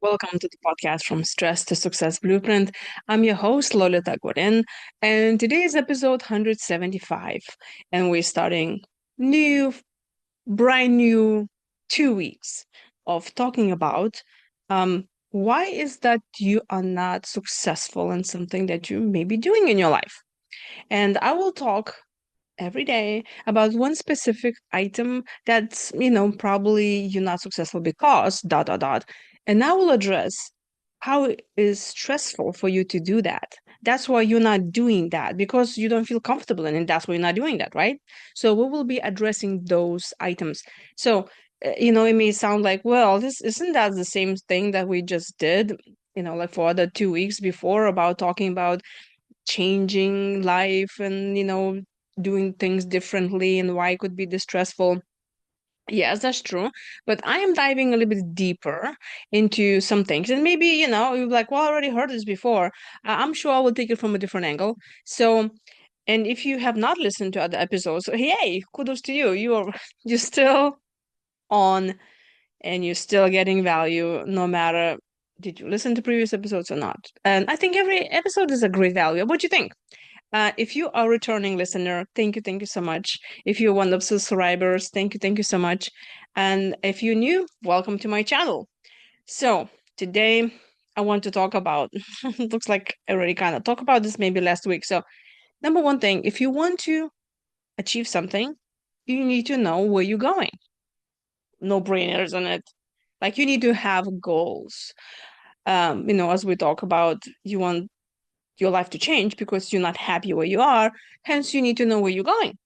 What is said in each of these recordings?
Welcome to the podcast From Stress to Success Blueprint. I'm your host, Lolita Guarin, and today is episode 175. And we're starting new, brand new 2 weeks of talking about why is that you are not successful in something that you may be doing in your life. And I will talk every day about one specific item that's, probably you're not successful because dot dot dot. And I will address how it is stressful for you to do that. That's why you're not doing that because you don't feel comfortable in it. That's why you're not doing that, right? So we will be addressing those items. So, it may sound like, well, this isn't that the same thing that we just did, like for the 2 weeks before about talking about changing life and doing things differently and why it could be distressful. Yes, that's true. But I am diving a little bit deeper into some things. And maybe, you're like, well, I already heard this before. I'm sure I will take it from a different angle. So, and if you have not listened to other episodes, hey, kudos to you. You're still on and you're still getting value no matter did you listen to previous episodes or not. And I think every episode is a great value. What do you think? If you are a returning listener, thank you so much. If you're one of the subscribers, thank you so much. And if you're new, welcome to my channel. So today I want to talk about, looks like I already kind of talked about this maybe last week. So number one thing, if you want to achieve something, you need to know where you're going. No brainers on it. Like you need to have goals. As we talk about, you want your life to change because you're not happy where you are. Hence, you need to know where you're going.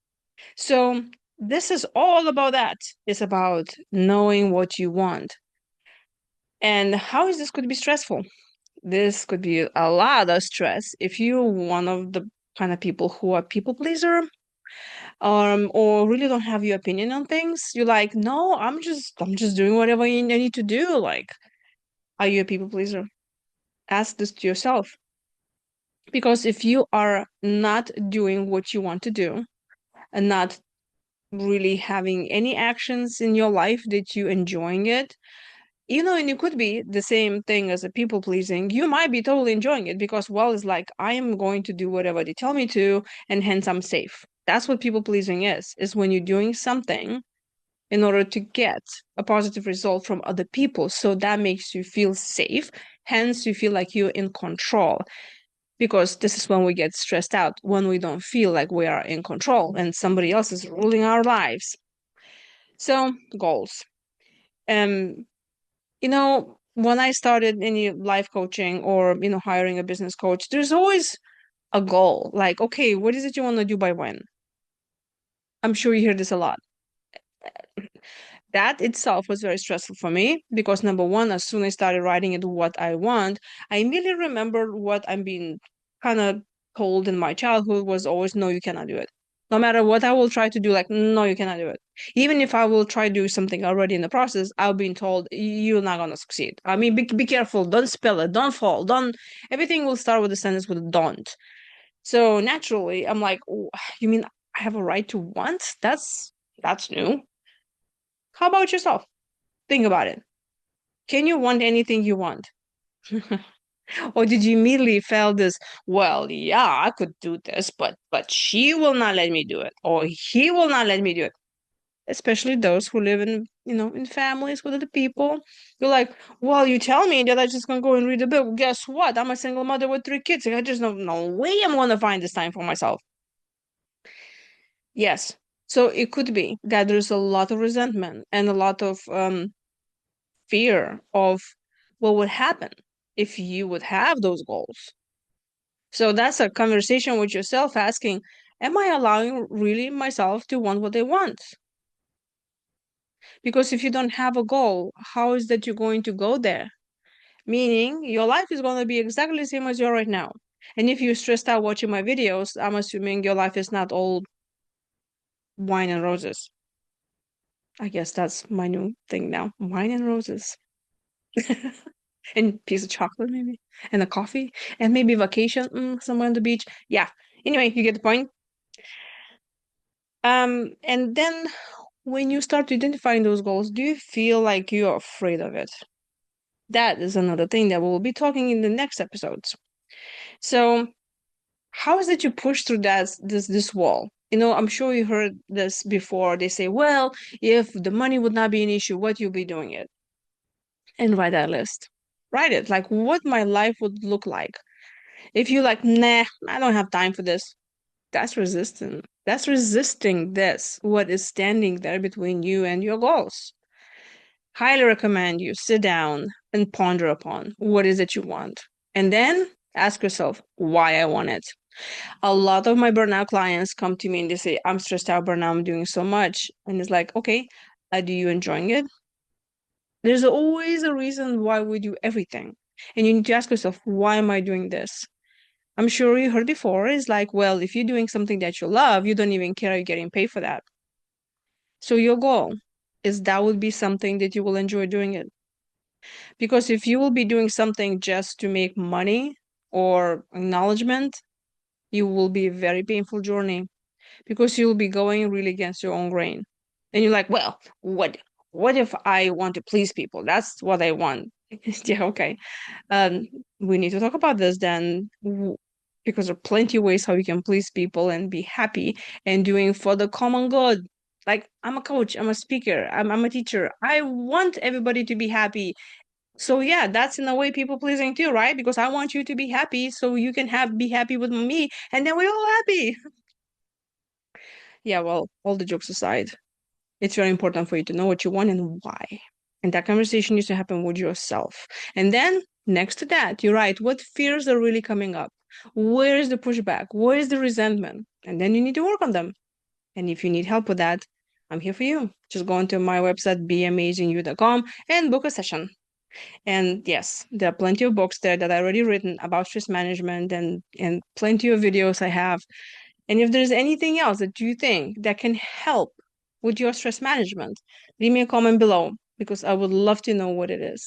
So, this is all about that. It's about knowing what you want. And how is this could be stressful? This could be a lot of stress if you're one of the kind of people who are people pleaser, or really don't have your opinion on things. You're like, no, I'm just doing whatever I need to do. Like, are you a people pleaser? Ask this to yourself. Because if you are not doing what you want to do and not really having any actions in your life that you enjoying it, and it could be the same thing as a people pleasing. You might be totally enjoying it because, well, it's like I am going to do whatever they tell me to, and hence I'm safe. That's what people pleasing is when you're doing something in order to get a positive result from other people. So that makes you feel safe. Hence, you feel like you're in control because this is when we get stressed out, when we don't feel like we are in control and somebody else is ruling our lives. So, goals. Um, when I started any life coaching or, hiring a business coach, there's always a goal. Like, okay, what is it you want to do by when? I'm sure you hear this a lot. That itself was very stressful for me because number one, as soon as I started writing it what I want, I immediately remembered what I'm being kind of told in my childhood was always, no, you cannot do it. No matter what I will try to do, like, no, you cannot do it. Even if I will try to do something already in the process, I'll be told you're not gonna succeed. I mean, be careful, don't spell it, don't fall, don't. Everything will start with a sentence with don't. So naturally, I'm like, oh, you mean I have a right to want? That's new. How about yourself? Think about it. Can you want anything you want? Or did you immediately feel this, well, yeah, I could do this, but she will not let me do it, or he will not let me do it. Especially those who live in, in families with other people. You're like, well, you tell me that I just gonna go and read a book. Well, guess what? I'm a single mother with 3 kids. I just don't no way I'm gonna find this time for myself. Yes. So it could be that there's a lot of resentment and a lot of fear of what would happen if you would have those goals. So that's a conversation with yourself asking, am I allowing really myself to want what I want? Because if you don't have a goal, how is that you're going to go there? Meaning your life is going to be exactly the same as you're right now. And if you're stressed out watching my videos, I'm assuming your life is not all wine and roses. I guess that's my new thing now. Wine and roses. And piece of chocolate maybe. And a coffee. And maybe vacation somewhere on the beach. Yeah. Anyway, you get the point. And then when you start identifying those goals, do you feel like you're afraid of it? That is another thing that we'll be talking in the next episodes. So, how is it you push through this wall? I'm sure you heard this before. They say, well, if the money would not be an issue, what you'll be doing it? And write that list. Write it, like what my life would look like. If you like, nah, I don't have time for this, that's resistant. That's resisting this, what is standing there between you and your goals. Highly recommend you sit down and ponder upon what is it you want. And then ask yourself why I want it. A lot of my burnout clients come to me and they say, I'm stressed out, burnout, I'm doing so much. And it's like, okay, do you enjoying it? There's always a reason why we do everything. And you need to ask yourself, why am I doing this? I'm sure you heard before, it's like, well, if you're doing something that you love, you don't even care you're getting paid for that. So your goal is that would be something that you will enjoy doing it. Because if you will be doing something just to make money or acknowledgement, you will be a very painful journey because you'll be going really against your own grain. And you're like, well, what if I want to please people? That's what I want. Yeah, okay. Um, we need to talk about this then, because there are plenty of ways how you can please people and be happy and doing for the common good. Like, I'm a coach, I'm a speaker, I'm a teacher. I want everybody to be happy. So yeah, that's in a way people pleasing too, right? Because I want you to be happy so you can be happy with me and then we're all happy. Yeah, well, all the jokes aside, it's very important for you to know what you want and why. And that conversation needs to happen with yourself. And then next to that, you're right, what fears are really coming up? Where is the pushback? Where is the resentment? And then you need to work on them. And if you need help with that, I'm here for you. Just go onto my website, beamazingyou.com, and book a session. And yes, there are plenty of books there that I already written about stress management and plenty of videos I have. And if there's anything else that you think that can help with your stress management, leave me a comment below because I would love to know what it is.